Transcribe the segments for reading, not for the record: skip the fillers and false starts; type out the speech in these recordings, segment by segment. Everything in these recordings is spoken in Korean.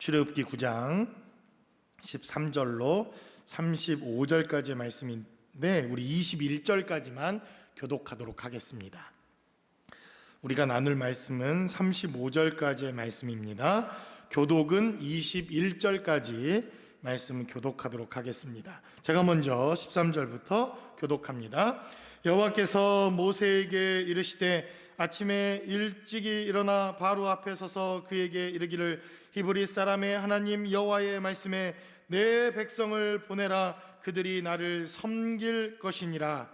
출애굽기 9장 13절로 35절까지의 말씀인데 우리 21절까지만 교독하도록 하겠습니다. 우리가 나눌 말씀은 35절까지의 말씀입니다. 교독은 21절까지 말씀을 교독하도록 하겠습니다. 제가 먼저 13절부터 교독합니다. 여호와께서 모세에게 이르시되 아침에 일찍이 일어나 바로 앞에 서서 그에게 이르기를 히브리 사람의 하나님 여호와의 말씀에 내 백성을 보내라. 그들이 나를 섬길 것이니라.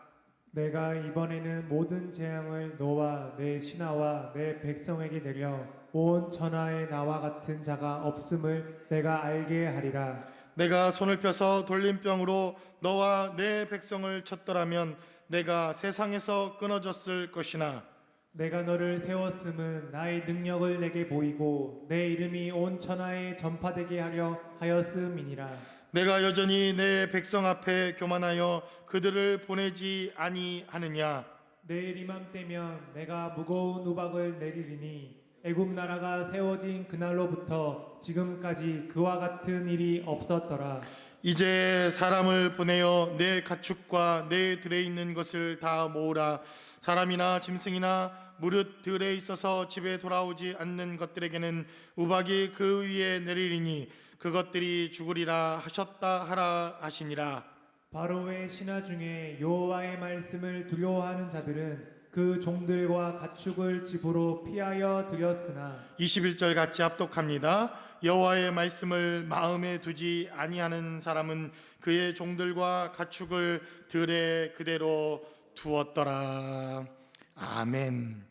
내가 이번에는 모든 재앙을 너와 내 신하와 내 백성에게 내려 온 천하에 나와 같은 자가 없음을 내가 알게 하리라. 내가 손을 펴서 돌림병으로 너와 내 백성을 쳤더라면 내가 세상에서 끊어졌을 것이나 내가 너를 세웠음은 나의 능력을 내게 보이고 내 이름이 온 천하에 전파되게 하려 하였음이니라. 내가 여전히 내 백성 앞에 교만하여 그들을 보내지 아니하느냐. 내일 이맘때면 내가 무거운 우박을 내리리니 애굽 나라가 세워진 그날로부터 지금까지 그와 같은 일이 없었더라. 이제 사람을 보내어 내 가축과 내 들에 있는 것을 다 모으라. 사람이나 짐승이나 무릇 들에 있어서 집에 돌아오지 않는 것들에게는 우박이 그 위에 내리리니 그것들이 죽으리라 하셨다 하라 하시니라. 바로의 신하 중에 여호와의 말씀을 두려워하는 자들은 그 종들과 가축을 집으로 피하여 들였으나 21절 같이 합독합니다. 여호와의 말씀을 마음에 두지 아니하는 사람은 그의 종들과 가축을 들에 그대로 두었더라. 아멘.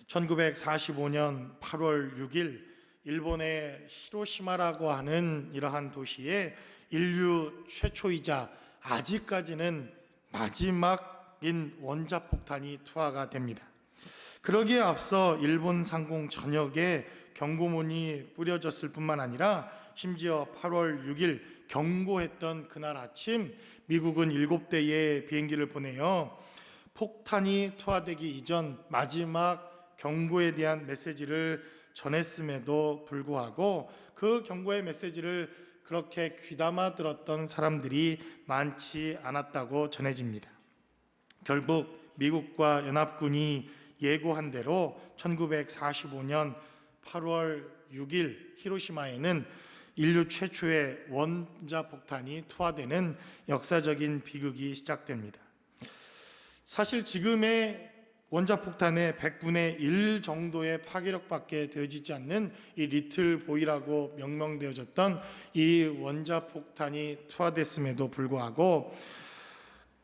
1945년 8월 6일 일본의 히로시마라고 하는 이러한 도시에 인류 최초이자 아직까지는 마지막인 원자폭탄이 투하가 됩니다. 그러기에 앞서 일본 상공 전역에 경고문이 뿌려졌을 뿐만 아니라 심지어 8월 6일 경고했던 그날 아침 미국은 7대의 비행기를 보내어 폭탄이 투하되기 이전 마지막 경고에 대한 메시지를 전했음에도 불구하고 그 경고의 메시지를 그렇게 귀담아 들었던 사람들이 많지 않았다고 전해집니다. 결국 미국과 연합군이 예고한 대로 1945년 8월 6일 히로시마에는 인류 최초의 원자폭탄이 투하되는 역사적인 비극이 시작됩니다. 사실 지금의 원자폭탄의 100분의 1 정도의 파괴력밖에 되어지지 않는 이 리틀 보이라고 명명되어졌던 이 원자폭탄이 투하됐음에도 불구하고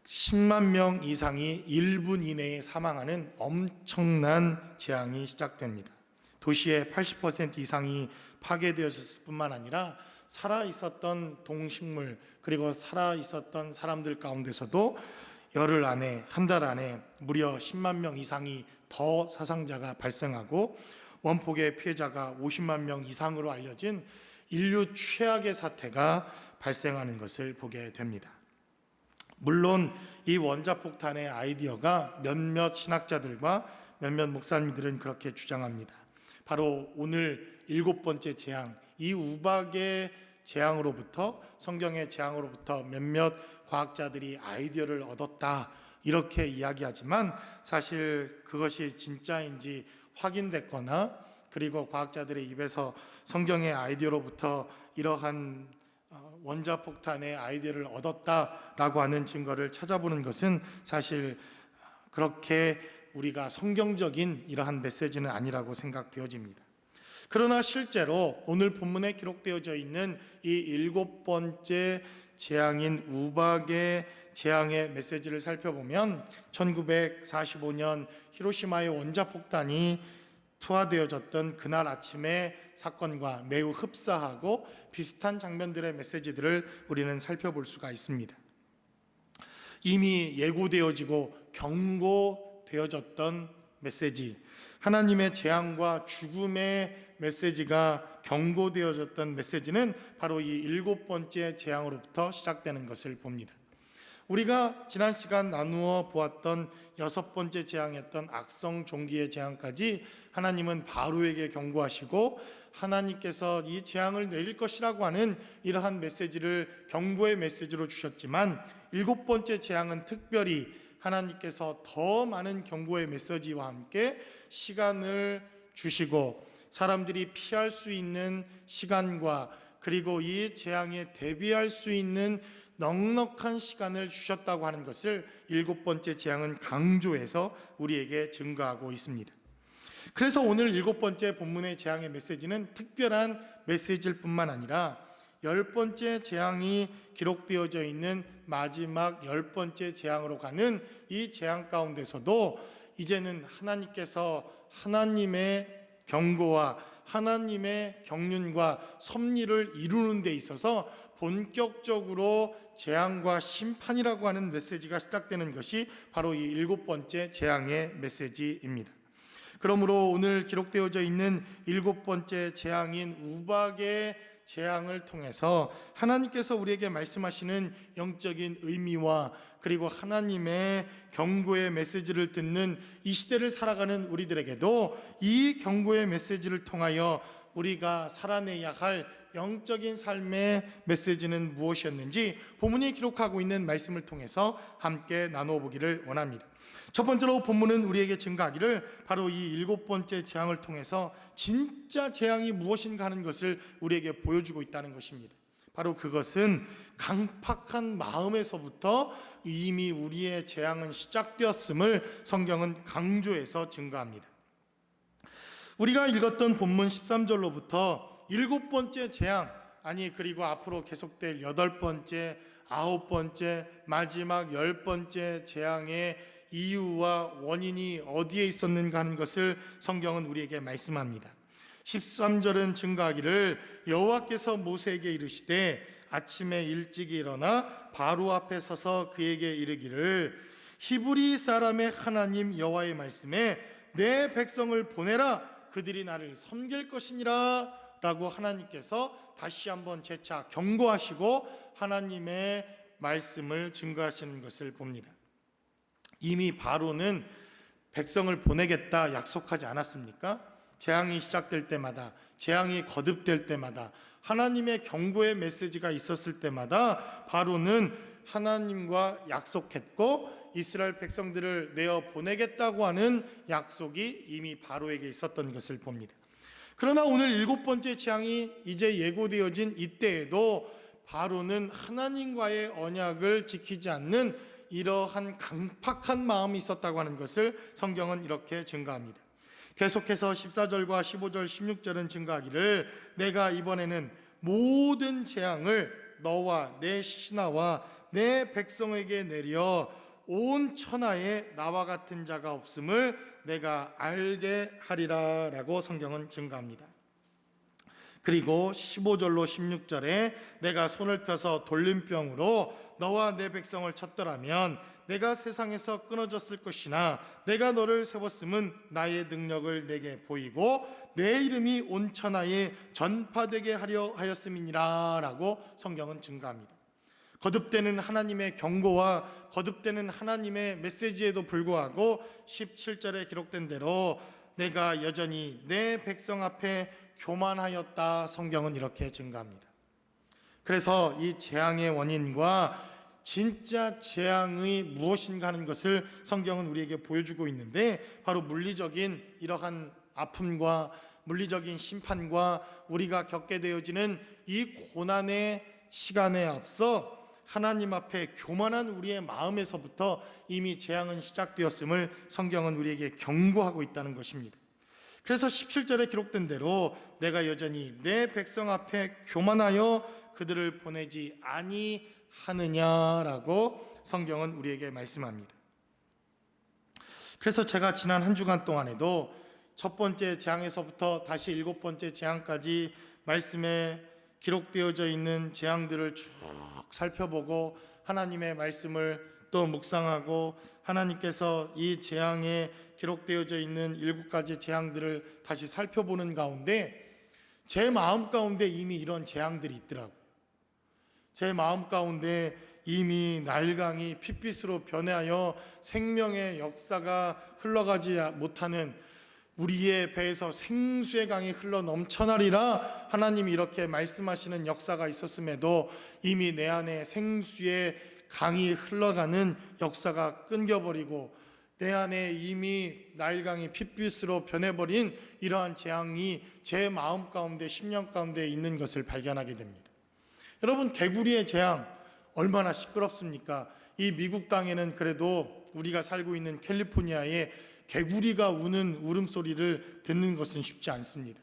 10만 명 이상이 1분 이내에 사망하는 엄청난 재앙이 시작됩니다. 도시의 80% 이상이 파괴되어졌을 뿐만 아니라 살아있었던 동식물 그리고 살아있었던 사람들 가운데서도 열흘 안에 한 달 안에 무려 10만 명 이상이 더 사상자가 발생하고 원폭의 피해자가 50만 명 이상으로 알려진 인류 최악의 사태가 발생하는 것을 보게 됩니다. 물론 이 원자폭탄의 아이디어가 몇몇 신학자들과 몇몇 목사님들은 그렇게 주장합니다. 바로 오늘 7번째 재앙, 이 우박의 재앙으로부터 성경의 재앙으로부터 몇몇 과학자들이 아이디어를 얻었다 이렇게 이야기하지만 사실 그것이 진짜인지 확인됐거나 그리고 과학자들의 입에서 성경의 아이디어로부터 이러한 원자폭탄의 아이디어를 얻었다라고 하는 증거를 찾아보는 것은 사실 그렇게 우리가 성경적인 이러한 메시지는 아니라고 생각되어집니다. 그러나 실제로 오늘 본문에 기록되어져 있는 이 7번째 재앙인 우박의 재앙의 메시지를 살펴보면 1945년 히로시마의 원자폭탄이 투하되어졌던 그날 아침의 사건과 매우 흡사하고 비슷한 장면들의 메시지들을 우리는 살펴볼 수가 있습니다. 이미 예고되어지고 경고되어졌던 메시지, 하나님의 재앙과 죽음의 메시지가 경고되어졌던 메시지는 바로 이 7번째 재앙으로부터 시작되는 것을 봅니다. 우리가 지난 시간 나누어 보았던 6번째 재앙이었던 악성 종기의 재앙까지 하나님은 바로에게 경고하시고 하나님께서 이 재앙을 내릴 것이라고 하는 이러한 메시지를 경고의 메시지로 주셨지만 7번째 재앙은 특별히 하나님께서 더 많은 경고의 메시지와 함께 시간을 주시고 사람들이 피할 수 있는 시간과 그리고 이 재앙에 대비할 수 있는 넉넉한 시간을 주셨다고 하는 것을 7번째 재앙은 강조해서 우리에게 증거하고 있습니다. 그래서 오늘 7번째 본문의 재앙의 메시지는 특별한 메시지일 뿐만 아니라 10번째 재앙이 기록되어져 있는 마지막 10번째 재앙으로 가는 이 재앙 가운데서도 이제는 하나님께서 하나님의 경고와 하나님의 경륜과 섭리를 이루는 데 있어서 본격적으로 재앙과 심판이라고 하는 메시지가 시작되는 것이 바로 이 7번째 재앙의 메시지입니다. 그러므로 오늘 기록되어져 있는 7번째 재앙인 우박의 재앙을 통해서 하나님께서 우리에게 말씀하시는 영적인 의미와 그리고 하나님의 경고의 메시지를 듣는 이 시대를 살아가는 우리들에게도 이 경고의 메시지를 통하여 우리가 살아내야 할 영적인 삶의 메시지는 무엇이었는지 본문이 기록하고 있는 말씀을 통해서 함께 나누어 보기를 원합니다. 첫 번째로 본문은 우리에게 증거하기를 바로 이 7번째 재앙을 통해서 진짜 재앙이 무엇인가 하는 것을 우리에게 보여주고 있다는 것입니다. 바로 그것은 강팍한 마음에서부터 이미 우리의 재앙은 시작되었음을 성경은 강조해서 증거합니다. 우리가 읽었던 본문 13절로부터 7번째 재앙, 그리고 앞으로 계속될 8번째, 9번째, 마지막 10번째 재앙의 이유와 원인이 어디에 있었는가 하는 것을 성경은 우리에게 말씀합니다. 13절은 증거하기를 여호와께서 모세에게 이르시되 아침에 일찍 일어나 바로 앞에 서서 그에게 이르기를 히브리 사람의 하나님 여호와의 말씀에 내 백성을 보내라 그들이 나를 섬길 것이니라 라고 하나님께서 다시 한번 재차 경고하시고 하나님의 말씀을 증거하시는 것을 봅니다. 이미 바로는 백성을 보내겠다 약속하지 않았습니까? 재앙이 시작될 때마다, 재앙이 거듭될 때마다, 하나님의 경고의 메시지가 있었을 때마다 바로는 하나님과 약속했고 이스라엘 백성들을 내어 보내겠다고 하는 약속이 이미 바로에게 있었던 것을 봅니다. 그러나 오늘 7번째 재앙이 이제 예고되어진 이때에도 바로는 하나님과의 언약을 지키지 않는 이러한 강팍한 마음이 있었다고 하는 것을 성경은 이렇게 증거합니다. 계속해서 14절과 15절, 16절은 증거하기를 내가 이번에는 모든 재앙을 너와 내 신하와 내 백성에게 내려 온 천하에 나와 같은 자가 없음을 내가 알게 하리라 라고 성경은 증거합니다. 그리고 15절로 16절에 내가 손을 펴서 돌림병으로 너와 내 백성을 쳤더라면 내가 세상에서 끊어졌을 것이나 내가 너를 세웠음은 나의 능력을 내게 보이고 내 이름이 온 천하에 전파되게 하려 하였음이니라 라고 성경은 증거합니다. 거듭되는 하나님의 경고와 거듭되는 하나님의 메시지에도 불구하고 17절에 기록된 대로 내가 여전히 내 백성 앞에 교만하였다 성경은 이렇게 증거합니다. 그래서 이 재앙의 원인과 진짜 재앙이 무엇인가 하는 것을 성경은 우리에게 보여주고 있는데 바로 물리적인 이러한 아픔과 물리적인 심판과 우리가 겪게 되어지는 이 고난의 시간에 앞서 하나님 앞에 교만한 우리의 마음에서부터 이미 재앙은 시작되었음을 성경은 우리에게 경고하고 있다는 것입니다. 그래서 17절에 기록된 대로 내가 여전히 내 백성 앞에 교만하여 그들을 보내지 아니하느냐라고 성경은 우리에게 말씀합니다. 그래서 제가 지난 한 주간 동안에도 첫 번째 재앙에서부터 다시 7번째 재앙까지 말씀에 기록되어져 있는 재앙들을 쭉 살펴보고 하나님의 말씀을 또 묵상하고 하나님께서 이 재앙에 기록되어져 있는 7가지 재앙들을 다시 살펴보는 가운데 제 마음 가운데 이미 이런 재앙들이 있더라고요. 제 마음 가운데 이미 나일강이 핏빛으로 변해하여 생명의 역사가 흘러가지 못하는 우리의 배에서 생수의 강이 흘러 넘쳐나리라 하나님이 이렇게 말씀하시는 역사가 있었음에도 이미 내 안에 생수의 강이 흘러가는 역사가 끊겨버리고 내 안에 이미 나일강이 핏빛으로 변해버린 이러한 재앙이 제 마음 가운데 심령 가운데 있는 것을 발견하게 됩니다. 여러분, 개구리의 재앙 얼마나 시끄럽습니까? 이 미국 땅에는 그래도 우리가 살고 있는 캘리포니아에 개구리가 우는 울음소리를 듣는 것은 쉽지 않습니다.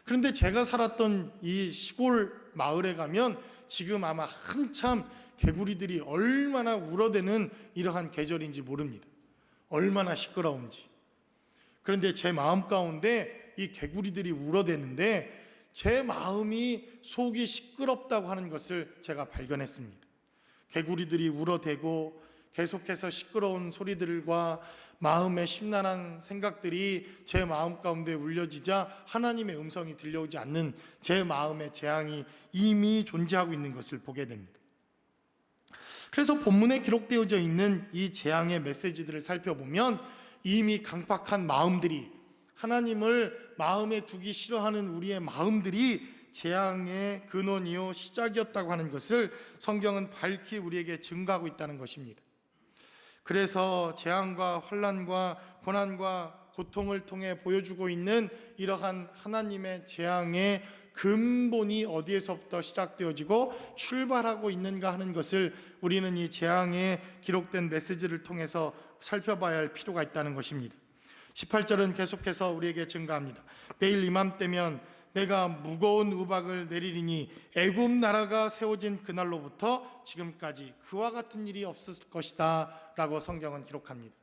그런데 제가 살았던 이 시골 마을에 가면 지금 아마 한참 개구리들이 얼마나 울어대는 이러한 계절인지 모릅니다. 얼마나 시끄러운지. 그런데 제 마음 가운데 이 개구리들이 울어대는데 제 마음이 속이 시끄럽다고 하는 것을 제가 발견했습니다. 개구리들이 울어대고 계속해서 시끄러운 소리들과 마음의 심란한 생각들이 제 마음 가운데 울려지자 하나님의 음성이 들려오지 않는 제 마음의 재앙이 이미 존재하고 있는 것을 보게 됩니다. 그래서 본문에 기록되어져 있는 이 재앙의 메시지들을 살펴보면 이미 강팍한 마음들이, 하나님을 마음에 두기 싫어하는 우리의 마음들이 재앙의 근원이요 시작이었다고 하는 것을 성경은 밝히 우리에게 증거하고 있다는 것입니다. 그래서 재앙과 환난과 고난과 고통을 통해 보여주고 있는 이러한 하나님의 재앙의 근본이 어디에서부터 시작되어지고 출발하고 있는가 하는 것을 우리는 이 재앙에 기록된 메시지를 통해서 살펴봐야 할 필요가 있다는 것입니다. 18절은 계속해서 우리에게 증가합니다. 내일 이맘때면 내가 무거운 우박을 내리리니 애굽 나라가 세워진 그날로부터 지금까지 그와 같은 일이 없을 것이다 라고 성경은 기록합니다.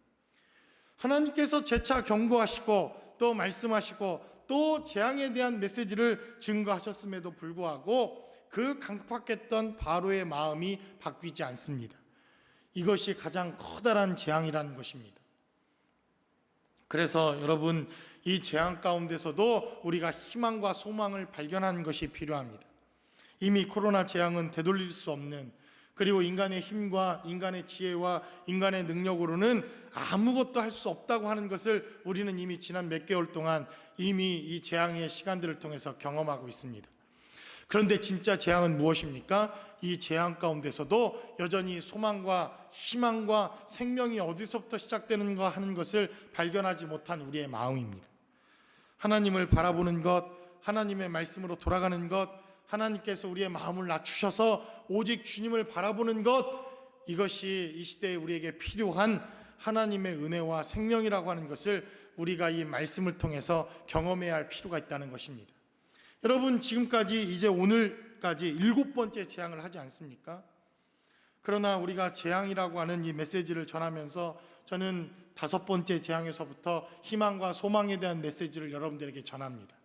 하나님께서 재차 경고하시고 또 말씀하시고 또 재앙에 대한 메시지를 증거하셨음에도 불구하고 그 강팍했던 바로의 마음이 바뀌지 않습니다. 이것이 가장 커다란 재앙이라는 것입니다. 그래서 여러분, 이 재앙 가운데서도 우리가 희망과 소망을 발견하는 것이 필요합니다. 이미 코로나 재앙은 되돌릴 수 없는, 그리고 인간의 힘과 인간의 지혜와 인간의 능력으로는 아무것도 할 수 없다고 하는 것을 우리는 이미 지난 몇 개월 동안 이미 이 재앙의 시간들을 통해서 경험하고 있습니다. 그런데 진짜 재앙은 무엇입니까? 이 재앙 가운데서도 여전히 소망과 희망과 생명이 어디서부터 시작되는가 하는 것을 발견하지 못한 우리의 마음입니다. 하나님을 바라보는 것, 하나님의 말씀으로 돌아가는 것, 하나님께서 우리의 마음을 낮추셔서 오직 주님을 바라보는 것, 이것이 이 시대에 우리에게 필요한 하나님의 은혜와 생명이라고 하는 것을 우리가 이 말씀을 통해서 경험해야 할 필요가 있다는 것입니다. 여러분, 지금까지 이제 오늘까지 7번째 재앙을 하지 않습니까? 그러나 우리가 재앙이라고 하는 이 메시지를 전하면서 저는 5번째 재앙에서부터 희망과 소망에 대한 메시지를 여러분들에게 전합니다.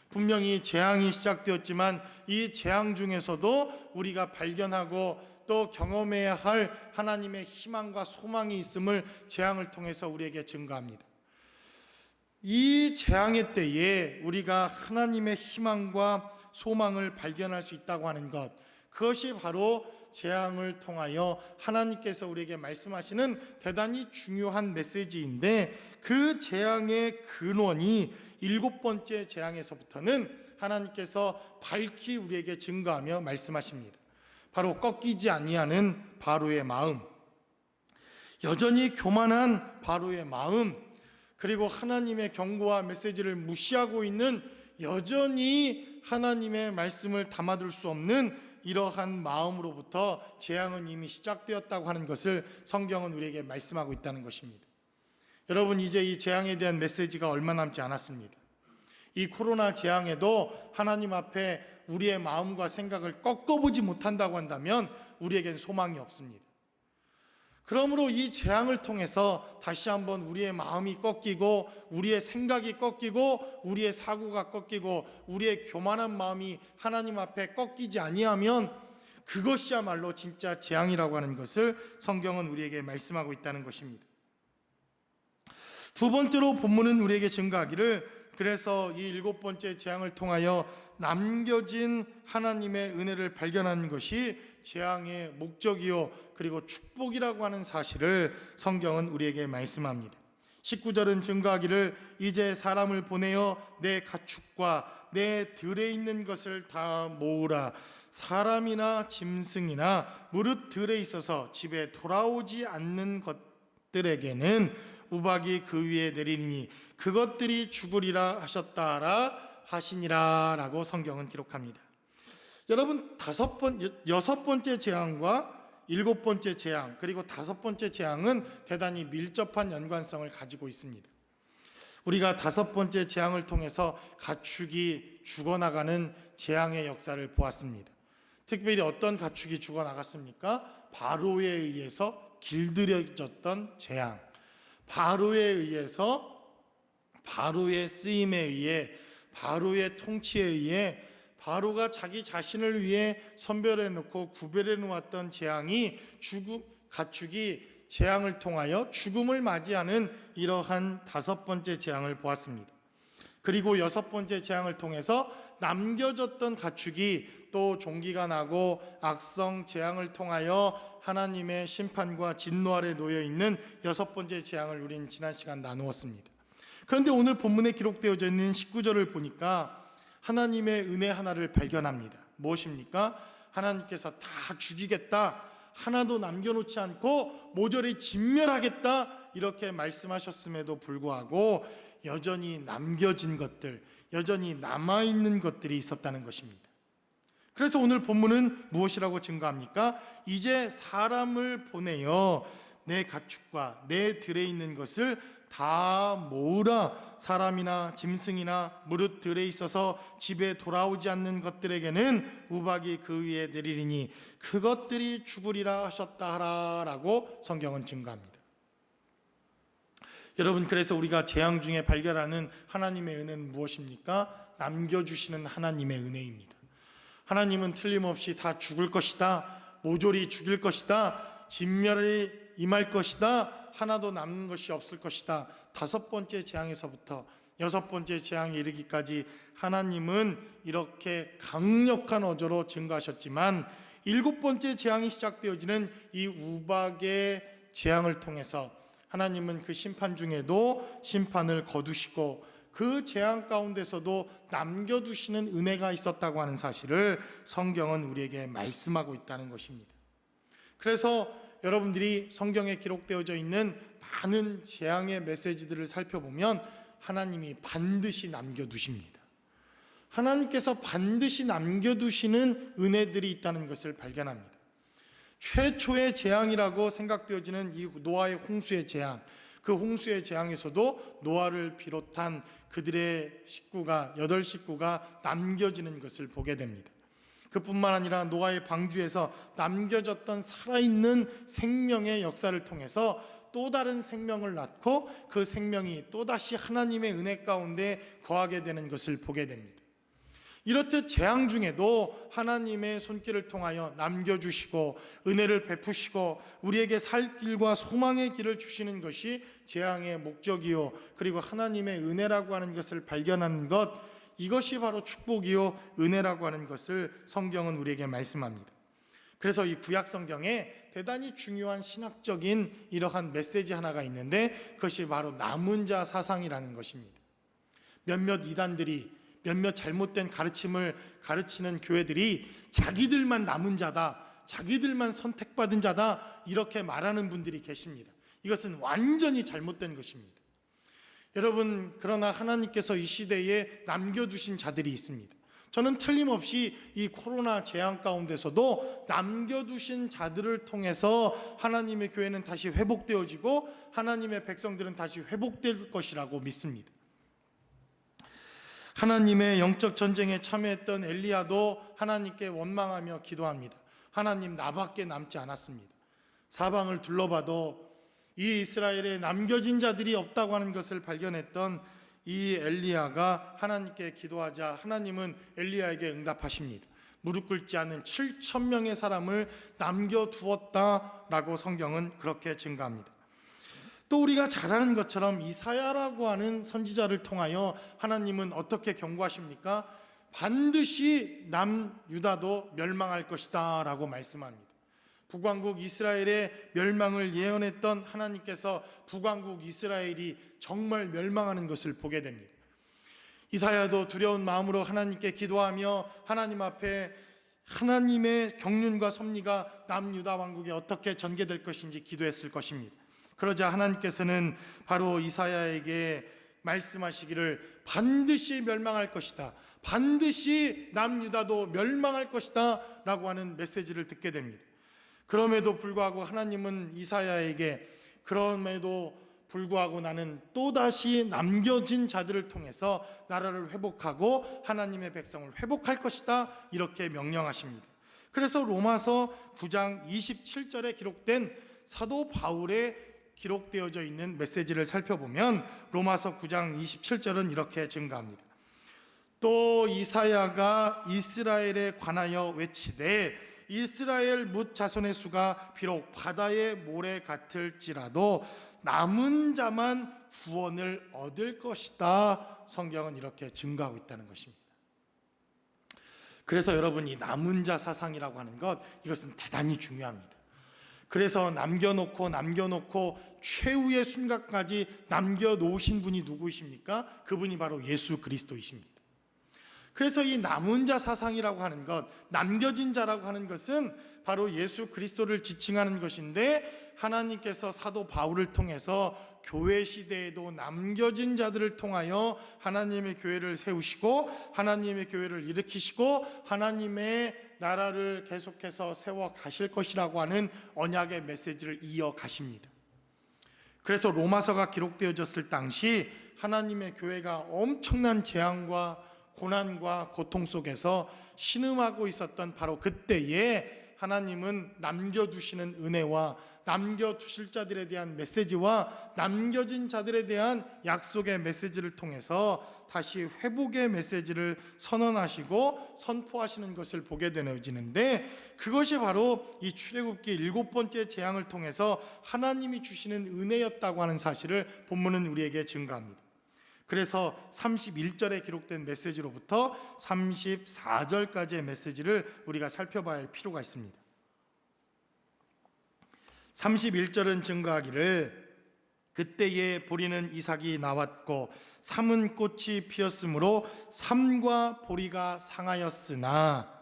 분명히 재앙이 시작되었지만 이 재앙 중에서도 우리가 발견하고 또 경험해야 할 하나님의 희망과 소망이 있음을 재앙을 통해서 우리에게 증거합니다. 이 재앙의 때에 우리가 하나님의 희망과 소망을 발견할 수 있다고 하는 것, 그것이 바로 재앙을 통하여 하나님께서 우리에게 말씀하시는 대단히 중요한 메시지인데, 그 재앙의 근원이 7번째 재앙에서부터는 하나님께서 밝히 우리에게 증거하며 말씀하십니다. 바로 꺾이지 아니하는 바로의 마음, 여전히 교만한 바로의 마음, 그리고 하나님의 경고와 메시지를 무시하고 있는, 여전히 하나님의 말씀을 담아둘 수 없는 이러한 마음으로부터 재앙은 이미 시작되었다고 하는 것을 성경은 우리에게 말씀하고 있다는 것입니다. 여러분, 이제 이 재앙에 대한 메시지가 얼마 남지 않았습니다. 이 코로나 재앙에도 하나님 앞에 우리의 마음과 생각을 꺾어보지 못한다고 한다면 우리에겐 소망이 없습니다. 그러므로 이 재앙을 통해서 다시 한번 우리의 마음이 꺾이고 우리의 생각이 꺾이고 우리의 사고가 꺾이고 우리의 교만한 마음이 하나님 앞에 꺾이지 아니하면 그것이야말로 진짜 재앙이라고 하는 것을 성경은 우리에게 말씀하고 있다는 것입니다. 두 번째로 본문은 우리에게 증거하기를, 그래서 이 7번째 재앙을 통하여 남겨진 하나님의 은혜를 발견하는 것이 재앙의 목적이요 그리고 축복이라고 하는 사실을 성경은 우리에게 말씀합니다. 19절은 증거하기를 이제 사람을 보내어 내 가축과 내 들에 있는 것을 다 모으라. 사람이나 짐승이나 무릇 들에 있어서 집에 돌아오지 않는 것들에게는 우박이 그 위에 내리니 그것들이 죽으리라 하셨다라 하시니라 라고 성경은 기록합니다. 여러분, 여섯 번째 재앙과 일곱 번째 재앙 그리고 다섯 번째 재앙은 대단히 밀접한 연관성을 가지고 있습니다. 우리가 다섯 번째 재앙을 통해서 가축이 죽어나가는 재앙의 역사를 보았습니다. 특별히 어떤 가축이 죽어나갔습니까? 바로에 의해서 길들여졌던 재앙, 바로에 의해서 바로의 쓰임에 의해 바로의 통치에 의해 바로가 자기 자신을 위해 선별해 놓고 구별해 놓았던 재앙이 가축이 재앙을 통하여 죽음을 맞이하는 이러한 다섯 번째 재앙을 보았습니다. 그리고 여섯 번째 재앙을 통해서 남겨졌던 가축이 또 종기가 나고 악성 재앙을 통하여 하나님의 심판과 진노 아래 놓여 있는 여섯 번째 재앙을 우린 지난 시간 나누었습니다. 그런데 오늘 본문에 기록되어져 있는 19절을 보니까 하나님의 은혜 하나를 발견합니다. 무엇입니까? 하나님께서 다 죽이겠다, 하나도 남겨놓지 않고 모조리 진멸하겠다 이렇게 말씀하셨음에도 불구하고 여전히 남겨진 것들, 여전히 남아있는 것들이 있었다는 것입니다. 그래서 오늘 본문은 무엇이라고 증거합니까? 이제 사람을 보내어 내 가축과 내 들에 있는 것을 다 모으라. 사람이나 짐승이나 무릇 들에 있어서 집에 돌아오지 않는 것들에게는 우박이 그 위에 내리리니 그것들이 죽으리라 하셨다 하라라고 성경은 증거합니다. 여러분, 그래서 우리가 재앙 중에 발견하는 하나님의 은혜는 무엇입니까? 남겨주시는 하나님의 은혜입니다. 하나님은 틀림없이 다 죽을 것이다, 모조리 죽일 것이다, 진멸이 임할 것이다, 하나도 남는 것이 없을 것이다. 다섯 번째 재앙에서부터 여섯 번째 재앙에 이르기까지 하나님은 이렇게 강력한 어조로 증거하셨지만 일곱 번째 재앙이 시작되어지는 이 우박의 재앙을 통해서 하나님은 그 심판 중에도 심판을 거두시고 그 재앙 가운데서도 남겨두시는 은혜가 있었다고 하는 사실을 성경은 우리에게 말씀하고 있다는 것입니다. 그래서 여러분들이 성경에 기록되어져 있는 많은 재앙의 메시지들을 살펴보면 하나님이 반드시 남겨두십니다. 하나님께서 반드시 남겨두시는 은혜들이 있다는 것을 발견합니다. 최초의 재앙이라고 생각되어지는 이 노아의 홍수의 재앙, 그 홍수의 재앙에서도 노아를 비롯한 그들의 식구가 8식구가 남겨지는 것을 보게 됩니다. 그뿐만 아니라 노아의 방주에서 남겨졌던 살아있는 생명의 역사를 통해서 또 다른 생명을 낳고 그 생명이 또다시 하나님의 은혜 가운데 거하게 되는 것을 보게 됩니다. 이렇듯 재앙 중에도 하나님의 손길을 통하여 남겨주시고 은혜를 베푸시고 우리에게 살 길과 소망의 길을 주시는 것이 재앙의 목적이요 그리고 하나님의 은혜라고 하는 것을 발견하는 것, 이것이 바로 축복이요 은혜라고 하는 것을 성경은 우리에게 말씀합니다. 그래서 이 구약 성경에 대단히 중요한 신학적인 이러한 메시지 하나가 있는데 그것이 바로 남은 자 사상이라는 것입니다. 몇몇 이단들이 몇몇 잘못된 가르침을 가르치는 교회들이 자기들만 남은 자다, 자기들만 선택받은 자다 이렇게 말하는 분들이 계십니다. 이것은 완전히 잘못된 것입니다. 여러분, 그러나 하나님께서 이 시대에 남겨두신 자들이 있습니다. 저는 틀림없이 이 코로나 재앙 가운데서도 남겨두신 자들을 통해서 하나님의 교회는 다시 회복되어지고 하나님의 백성들은 다시 회복될 것이라고 믿습니다. 하나님의 영적 전쟁에 참여했던 엘리야도 하나님께 원망하며 기도합니다. 하나님, 나밖에 남지 않았습니다. 사방을 둘러봐도 이 이스라엘에 남겨진 자들이 없다고 하는 것을 발견했던 이 엘리야가 하나님께 기도하자 하나님은 엘리야에게 응답하십니다. 무릎 꿇지 않은 7,000명의 사람을 남겨두었다라고 성경은 그렇게 증가합니다. 또 우리가 잘 아는 것처럼 이사야라고 하는 선지자를 통하여 하나님은 어떻게 경고하십니까? 반드시 남유다도 멸망할 것이다 라고 말씀합니다. 북왕국 이스라엘의 멸망을 예언했던 하나님께서 북왕국 이스라엘이 정말 멸망하는 것을 보게 됩니다. 이사야도 두려운 마음으로 하나님께 기도하며 하나님 앞에 하나님의 경륜과 섭리가 남유다 왕국에 어떻게 전개될 것인지 기도했을 것입니다. 그러자 하나님께서는 바로 이사야에게 말씀하시기를 반드시 멸망할 것이다, 반드시 남유다도 멸망할 것이다 라고 하는 메시지를 듣게 됩니다. 그럼에도 불구하고 하나님은 이사야에게 그럼에도 불구하고 나는 또다시 남겨진 자들을 통해서 나라를 회복하고 하나님의 백성을 회복할 것이다 이렇게 명령하십니다. 그래서 로마서 9장 27절에 기록된 사도 바울의 기록되어져 있는 메시지를 살펴보면 로마서 9장 27절은 이렇게 증가합니다. 또 이사야가 이스라엘에 관하여 외치되 이스라엘 뭇 자손의 수가 비록 바다의 모래 같을지라도 남은 자만 구원을 얻을 것이다. 성경은 이렇게 증거하고 있다는 것입니다. 그래서 여러분, 이 남은 자 사상이라고 하는 것, 이것은 대단히 중요합니다. 그래서 남겨놓고 최후의 순간까지 남겨놓으신 분이 누구이십니까? 그분이 바로 예수 그리스도이십니다. 그래서 이 남은 자 사상이라고 하는 것, 남겨진 자라고 하는 것은 바로 예수 그리스도를 지칭하는 것인데, 하나님께서 사도 바울을 통해서 교회 시대에도 남겨진 자들을 통하여 하나님의 교회를 세우시고 하나님의 교회를 일으키시고 하나님의 나라를 계속해서 세워 가실 것이라고 하는 언약의 메시지를 이어가십니다. 그래서 로마서가 기록되어졌을 당시 하나님의 교회가 엄청난 재앙과 고난과 고통 속에서 신음하고 있었던 바로 그때에 하나님은 남겨두시는 은혜와 남겨두실 자들에 대한 메시지와 남겨진 자들에 대한 약속의 메시지를 통해서 다시 회복의 메시지를 선언하시고 선포하시는 것을 보게 되어지는데, 그것이 바로 이 출애굽기 7번째 재앙을 통해서 하나님이 주시는 은혜였다고 하는 사실을 본문은 우리에게 증거합니다. 그래서 31절에 기록된 메시지로부터 34절까지의 메시지를 우리가 살펴봐야 할 필요가 있습니다. 31절은 증거하기를 그때에 보리는 이삭이 나왔고 삼은 꽃이 피었으므로 삼과 보리가 상하였으나,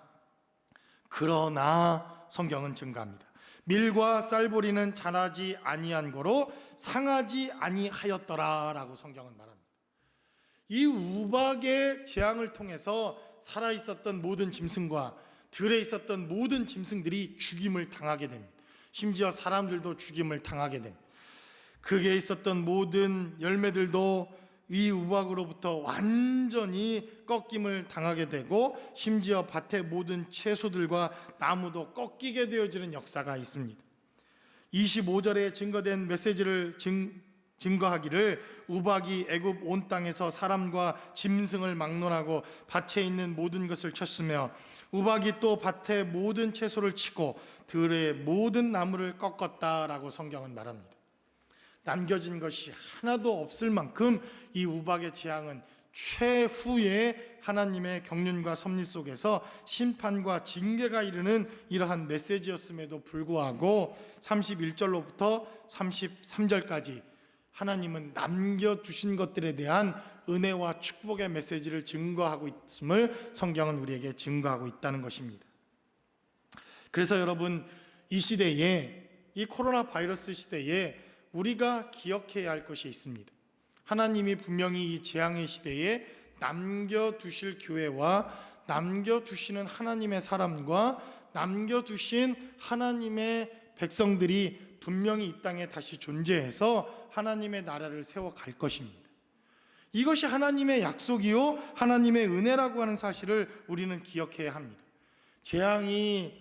그러나 성경은 증거합니다. 밀과 쌀보리는 자라지 아니한 고로 상하지 아니하였더라라고 성경은 말합니다. 이 우박의 재앙을 통해서 살아있었던 모든 짐승과 들에 있었던 모든 짐승들이 죽임을 당하게 됩니다. 심지어 사람들도 죽임을 당하게 됩니다. 그게 있었던 모든 열매들도 이 우박으로부터 완전히 꺾임을 당하게 되고, 심지어 밭의 모든 채소들과 나무도 꺾이게 되어지는 역사가 있습니다. 25절에 증거된 메시지를 증거하기를 우박이 애굽 온 땅에서 사람과 짐승을 막론하고 밭에 있는 모든 것을 쳤으며 우박이 또 밭의 모든 채소를 치고 들의 모든 나무를 꺾었다라고 성경은 말합니다. 남겨진 것이 하나도 없을 만큼 이 우박의 재앙은 최후의 하나님의 경륜과 섭리 속에서 심판과 징계가 이르는 이러한 메시지였음에도 불구하고 31절로부터 33절까지 하나님은 남겨두신 것들에 대한 은혜와 축복의 메시지를 증거하고 있음을 성경은 우리에게 증거하고 있다는 것입니다. 그래서 여러분, 이 시대에, 이 코로나 바이러스 시대에 우리가 기억해야 할 것이 있습니다. 하나님이 분명히 이 재앙의 시대에 남겨두실 교회와 남겨두시는 하나님의 사람과 남겨두신 하나님의 백성들이 분명히 이 땅에 다시 존재해서 하나님의 나라를 세워갈 것입니다. 이것이 하나님의 약속이요 하나님의 은혜라고 하는 사실을 우리는 기억해야 합니다. 재앙이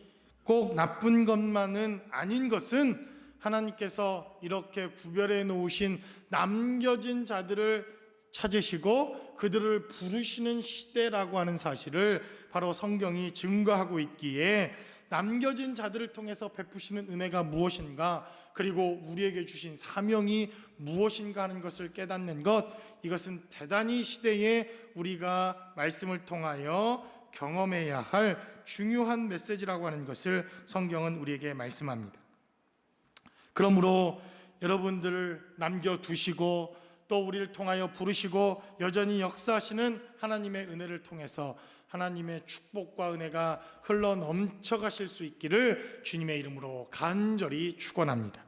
꼭 나쁜 것만은 아닌 것은 하나님께서 이렇게 구별해 놓으신 남겨진 자들을 찾으시고 그들을 부르시는 시대라고 하는 사실을 바로 성경이 증거하고 있기에, 남겨진 자들을 통해서 베푸시는 은혜가 무엇인가, 그리고 우리에게 주신 사명이 무엇인가 하는 것을 깨닫는 것, 이것은 대단히 시대에 우리가 말씀을 통하여 경험해야 할 중요한 메시지라고 하는 것을 성경은 우리에게 말씀합니다. 그러므로 여러분들을 남겨두시고 또 우리를 통하여 부르시고 여전히 역사하시는 하나님의 은혜를 통해서 하나님의 축복과 은혜가 흘러 넘쳐가실 수 있기를 주님의 이름으로 간절히 축원합니다.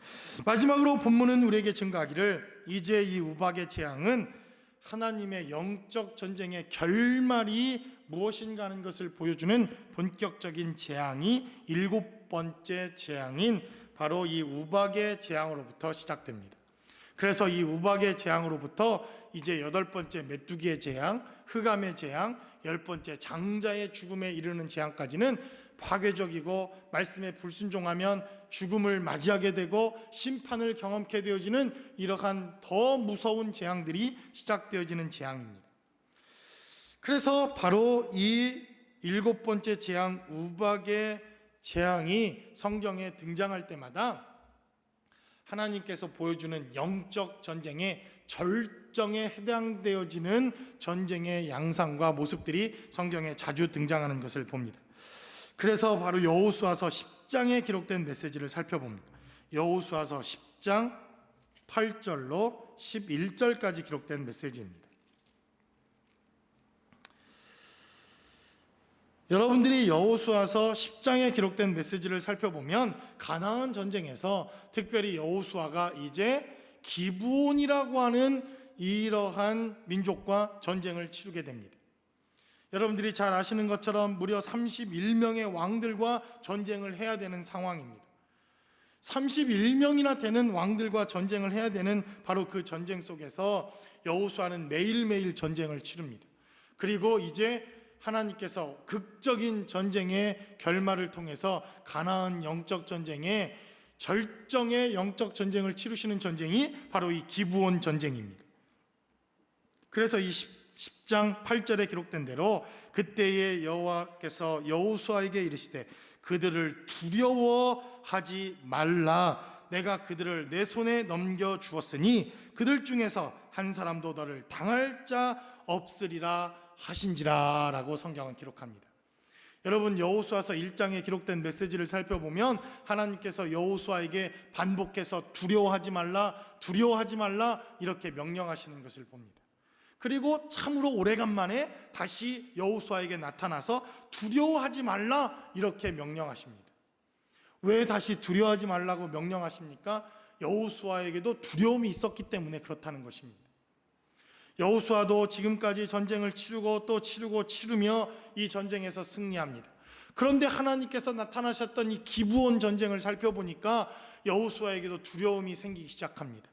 마지막으로 본문은 우리에게 증거하기를 이제 이 우박의 재앙은 하나님의 영적 전쟁의 결말이 무엇인가 하는 것을 보여주는 본격적인 재앙이 7번째 재앙인 바로 이 우박의 재앙으로부터 시작됩니다. 그래서 이 우박의 재앙으로부터 이제 8번째 메뚜기의 재앙, 흑암의 재앙, 10번째 장자의 죽음에 이르는 재앙까지는 파괴적이고 말씀에 불순종하면 죽음을 맞이하게 되고 심판을 경험케 되어지는 이러한 더 무서운 재앙들이 시작되어지는 재앙입니다. 그래서 바로 이 7번째 재앙 우박의 재앙이 성경에 등장할 때마다 하나님께서 보여주는 영적 전쟁의 절정에 해당되어지는 전쟁의 양상과 모습들이 성경에 자주 등장하는 것을 봅니다. 그래서 바로 여호수아서 10장에 기록된 메시지를 살펴봅니다. 여호수아서 10장 8절로 11절까지 기록된 메시지입니다. 여러분들이 여호수아서 10장에 기록된 메시지를 살펴보면 가나안 전쟁에서 특별히 여호수아가 이제 기브온이라고 하는 이러한 민족과 전쟁을 치르게 됩니다. 여러분들이 잘 아시는 것처럼 무려 31명의 왕들과 전쟁을 해야 되는 상황입니다. 31명이나 되는 왕들과 전쟁을 해야 되는 바로 그 전쟁 속에서 여호수아는 매일매일 전쟁을 치릅니다. 그리고 이제 하나님께서 극적인 전쟁의 결말을 통해서 가나안 영적 전쟁의 절정의 영적 전쟁을 치르시는 전쟁이 바로 이 기브온 전쟁입니다. 그래서 이 10장 8절에 기록된 대로 그때의 여호와께서 여호수아에게 이르시되 그들을 두려워하지 말라. 내가 그들을 내 손에 넘겨 주었으니 그들 중에서 한 사람도 너를 당할 자 없으리라 하신지라 라고 성경은 기록합니다. 여러분, 여호수아서 1장에 기록된 메시지를 살펴보면 하나님께서 여호수아에게 반복해서 두려워하지 말라 이렇게 명령하시는 것을 봅니다. 그리고 참으로 오래간만에 다시 여호수아에게 나타나서 두려워하지 말라 이렇게 명령하십니다. 왜 다시 두려워하지 말라고 명령하십니까? 여호수아에게도 두려움이 있었기 때문에 그렇다는 것입니다. 여호수아도 지금까지 전쟁을 치르고 또 치르며 이 전쟁에서 승리합니다. 그런데 하나님께서 나타나셨던 이 기브온 전쟁을 살펴보니까 여호수아에게도 두려움이 생기기 시작합니다.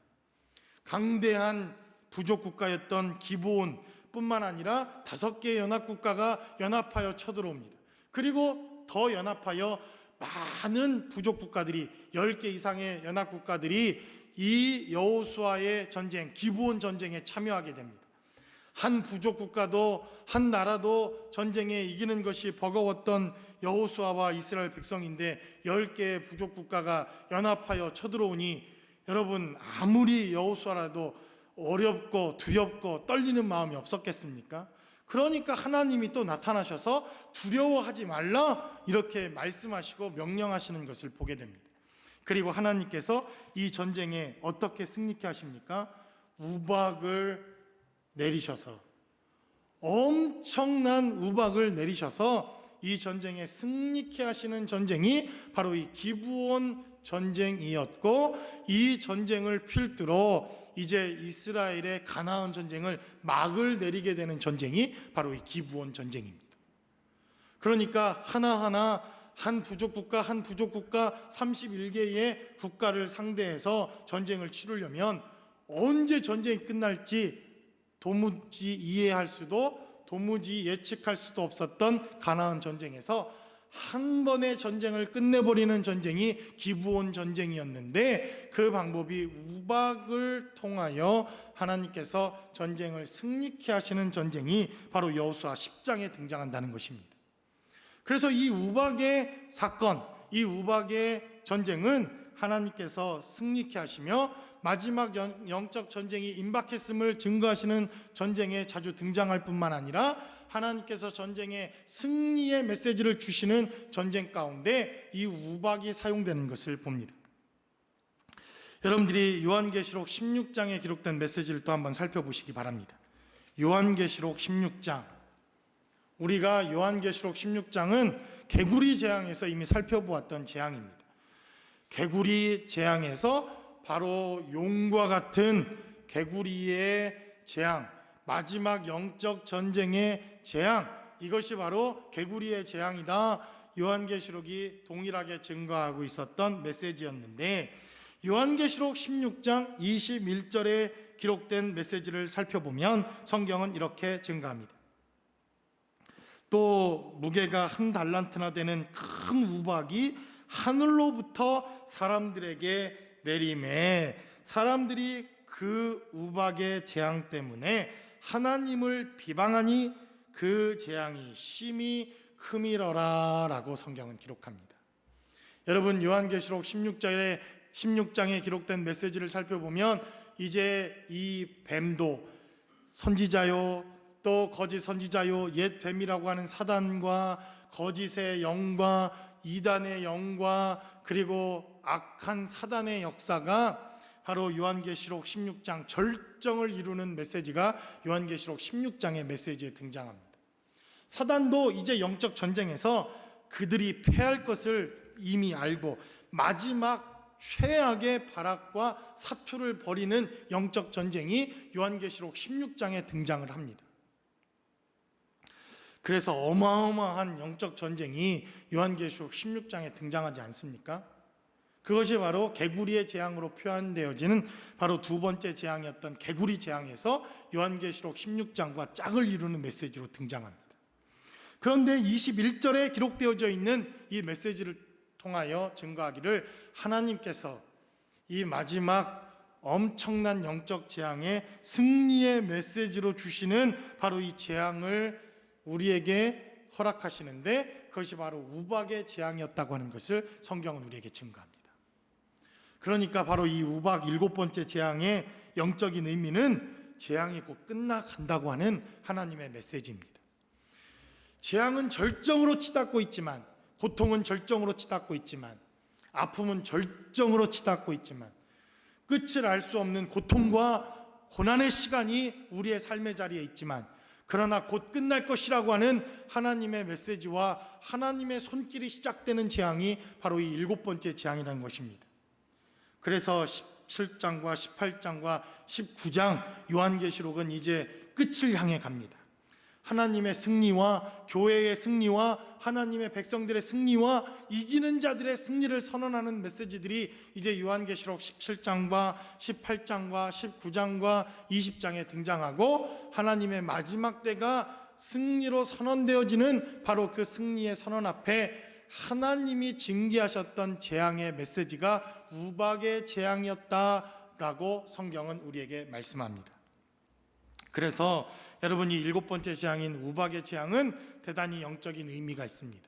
강대한 부족 국가였던 기브온 뿐만 아니라 5개의 연합국가가 연합하여 쳐들어옵니다. 그리고 더 연합하여 많은 부족 국가들이 10개 이상의 연합국가들이 이 여호수아의 전쟁, 기브온 전쟁에 참여하게 됩니다. 한 부족 국가도 한 나라도 전쟁에 이기는 것이 버거웠던 여호수아와 이스라엘 백성인데 10개의 부족 국가가 연합하여 쳐들어오니 여러분, 아무리 여호수아라도 어렵고 두렵고 떨리는 마음이 없었겠습니까? 그러니까 하나님이 또 나타나셔서 두려워하지 말라 이렇게 말씀하시고 명령하시는 것을 보게 됩니다. 그리고 하나님께서 이 전쟁에 어떻게 승리케 하십니까? 우박을 내리셔서, 엄청난 우박을 내리셔서 이 전쟁에 승리케 하시는 전쟁이 바로 이 기브온 전쟁이었고, 이 전쟁을 필두로 이제 이스라엘의 가나안 전쟁을 막을 내리게 되는 전쟁이 바로 이 기브온 전쟁입니다. 그러니까 하나하나 한 부족국가 31개의 국가를 상대해서 전쟁을 치르려면 언제 전쟁이 끝날지 도무지 이해할 수도 도무지 예측할 수도 없었던 가나안 전쟁에서 한 번의 전쟁을 끝내버리는 전쟁이 기브온 전쟁이었는데, 그 방법이 우박을 통하여 하나님께서 전쟁을 승리케 하시는 전쟁이 바로 여호수아 10장에 등장한다는 것입니다. 그래서 이 우박의 사건, 이 우박의 전쟁은 하나님께서 승리케 하시며 마지막 영적 전쟁이 임박했음을 증거하시는 전쟁에 자주 등장할 뿐만 아니라 하나님께서 전쟁의 승리의 메시지를 주시는 전쟁 가운데 이 우박이 사용되는 것을 봅니다. 여러분들이 요한계시록 16장에 기록된 메시지를 또 한번 살펴보시기 바랍니다. 요한계시록 16장, 우리가 요한계시록 16장은 개구리 재앙에서 이미 살펴보았던 재앙입니다. 개구리 재앙에서 바로 용과 같은 개구리의 재앙, 마지막 영적 전쟁의 재앙, 이것이 바로 개구리의 재앙이다. 요한계시록이 동일하게 증거하고 있었던 메시지였는데, 요한계시록 16장 21절에 기록된 메시지를 살펴보면 성경은 이렇게 증가합니다. 또 무게가 한 달란트나 되는 큰 우박이 하늘로부터 사람들에게 내림에 사람들이 그 우박의 재앙 때문에 하나님을 비방하니 그 재앙이 심히 크미러라 라고 성경은 기록합니다. 여러분, 요한계시록 16장에 기록된 메시지를 살펴보면 이제 이 뱀도 선지자요, 또 거짓 선지자요, 옛 뱀이라고 하는 사단과 거짓의 영과 이단의 영과 그리고 악한 사단의 역사가 바로 요한계시록 16장 절정을 이루는 메시지가 요한계시록 16장의 메시지에 등장합니다. 사단도 이제 영적 전쟁에서 그들이 패할 것을 이미 알고 마지막 최악의 발악과 사투를 벌이는 영적 전쟁이 요한계시록 16장에 등장을 합니다. 그래서 어마어마한 영적 전쟁이 요한계시록 16장에 등장하지 않습니까? 그것이 바로 개구리의 재앙으로 표현되어지는 바로 두 번째 재앙이었던 개구리 재앙에서 요한계시록 16장과 짝을 이루는 메시지로 등장합니다. 그런데 21절에 기록되어져 있는 이 메시지를 통하여 증거하기를 하나님께서 이 마지막 엄청난 영적 재앙의 승리의 메시지로 주시는 바로 이 재앙을 우리에게 허락하시는데 그것이 바로 우박의 재앙이었다고 하는 것을 성경은 우리에게 증거합니다. 그러니까 바로 이 우박 일곱 번째 재앙의 영적인 의미는 재앙이 곧 끝나간다고 하는 하나님의 메시지입니다. 재앙은 절정으로 치닫고 있지만, 고통은 절정으로 치닫고 있지만, 아픔은 절정으로 치닫고 있지만, 끝을 알 수 없는 고통과 고난의 시간이 우리의 삶의 자리에 있지만, 그러나 곧 끝날 것이라고 하는 하나님의 메시지와 하나님의 손길이 시작되는 재앙이 바로 이 일곱 번째 재앙이라는 것입니다. 그래서 17장과 18장과 19장 요한계시록은 이제 끝을 향해 갑니다. 하나님의 승리와 교회의 승리와 하나님의 백성들의 승리와 이기는 자들의 승리를 선언하는 메시지들이 이제 요한계시록 17장과 18장과 19장과 20장에 등장하고 하나님의 마지막 때가 승리로 선언되어지는 바로 그 승리의 선언 앞에 하나님이 징계하셨던 재앙의 메시지가 우박의 재앙이었다라고 성경은 우리에게 말씀합니다. 그래서 여러분이 일곱 번째 재앙인 우박의 재앙은 대단히 영적인 의미가 있습니다.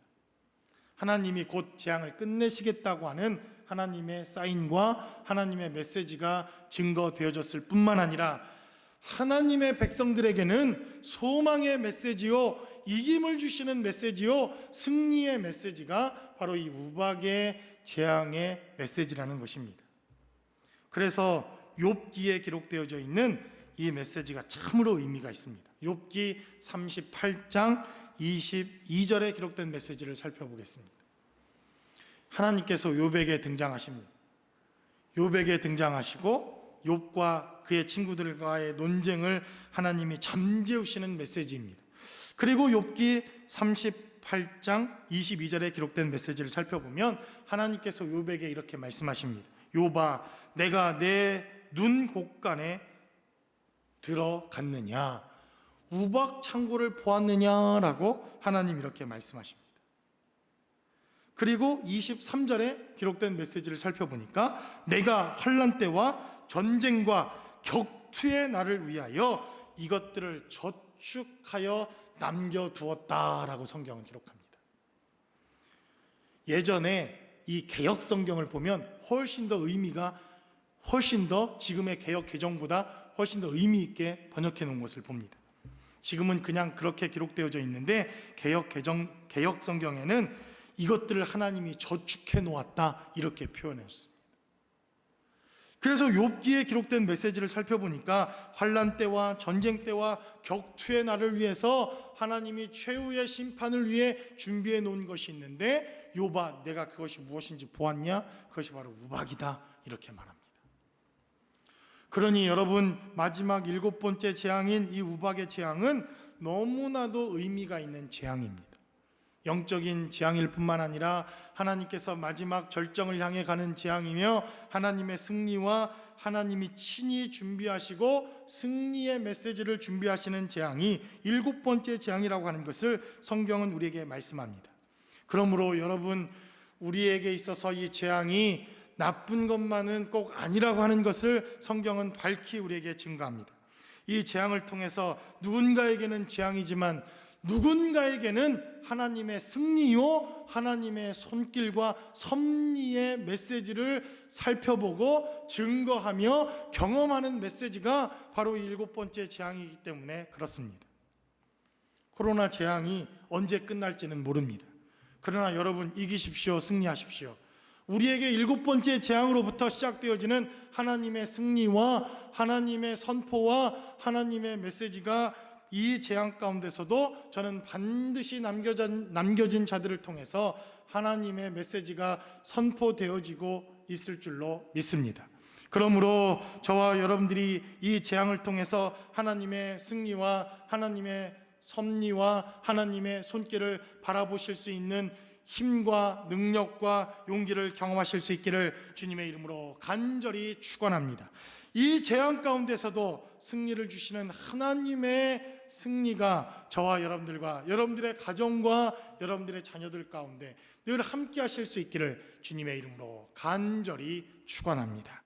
하나님이 곧 재앙을 끝내시겠다고 하는 하나님의 사인과 하나님의 메시지가 증거되어졌을 뿐만 아니라 하나님의 백성들에게는 소망의 메시지요, 이김을 주시는 메시지요, 승리의 메시지가 바로 이 우박의 재앙의 메시지라는 것입니다. 그래서 욥기에 기록되어져 있는 이 메시지가 참으로 의미가 있습니다. 욥기 38장 22절에 기록된 메시지를 살펴보겠습니다. 하나님께서 욥에게 등장하십니다. 욥에게 등장하시고 욥과 그의 친구들과의 논쟁을 하나님이 잠재우시는 메시지입니다. 그리고 욥기 38장 22절에 기록된 메시지를 살펴보면 하나님께서 욥에게 이렇게 말씀하십니다. 욥아, 내가 내 눈 곳간에 들어갔느냐, 우박 창고를 보았느냐라고 하나님 이렇게 말씀하십니다. 그리고 23절에 기록된 메시지를 살펴보니까 내가 환난 때와 전쟁과 격투의 날을 위하여 이것들을 저축하여 남겨두었다라고 성경은 기록합니다. 예전에 이 개역 성경을 보면 훨씬 더 의미가 훨씬 더 지금의 개역 개정보다 훨씬 더 의미 있게 번역해 놓은 것을 봅니다. 지금은 그냥 그렇게 기록되어져 있는데 개역 성경에는 이것들을 하나님이 저축해 놓았다 이렇게 표현했습니다. 그래서 욥기에 기록된 메시지를 살펴보니까 환난 때와 전쟁 때와 격투의 날을 위해서 하나님이 최후의 심판을 위해 준비해 놓은 것이 있는데 욥아 내가 그것이 무엇인지 보았냐? 그것이 바로 우박이다 이렇게 말합니다. 그러니 여러분 마지막 7번째 재앙인 이 우박의 재앙은 너무나도 의미가 있는 재앙입니다. 영적인 재앙일 뿐만 아니라 하나님께서 마지막 절정을 향해 가는 재앙이며 하나님의 승리와 하나님이 친히 준비하시고 승리의 메시지를 준비하시는 재앙이 7번째 재앙이라고 하는 것을 성경은 우리에게 말씀합니다. 그러므로 여러분 우리에게 있어서 이 재앙이 나쁜 것만은 꼭 아니라고 하는 것을 성경은 밝히 우리에게 증거합니다. 이 재앙을 통해서 누군가에게는 재앙이지만 누군가에게는 하나님의 승리요 하나님의 손길과 섭리의 메시지를 살펴보고 증거하며 경험하는 메시지가 바로 이 7번째 재앙이기 때문에 그렇습니다. 코로나 재앙이 언제 끝날지는 모릅니다. 그러나 여러분 이기십시오. 승리하십시오. 우리에게 7번째 재앙으로부터 시작되어지는 하나님의 승리와 하나님의 선포와 하나님의 메시지가 이 재앙 가운데서도 저는 반드시 남겨진 자들을 통해서 하나님의 메시지가 선포되어지고 있을 줄로 믿습니다. 그러므로 저와 여러분들이 이 재앙을 통해서 하나님의 승리와 하나님의 섭리와 하나님의 손길을 바라보실 수 있는 힘과 능력과 용기를 경험하실 수 있기를 주님의 이름으로 간절히 축원합니다. 이 재앙 가운데서도 승리를 주시는 하나님의 승리가 저와 여러분들과 여러분들의 가정과 여러분들의 자녀들 가운데 늘 함께 하실 수 있기를 주님의 이름으로 간절히 축원합니다.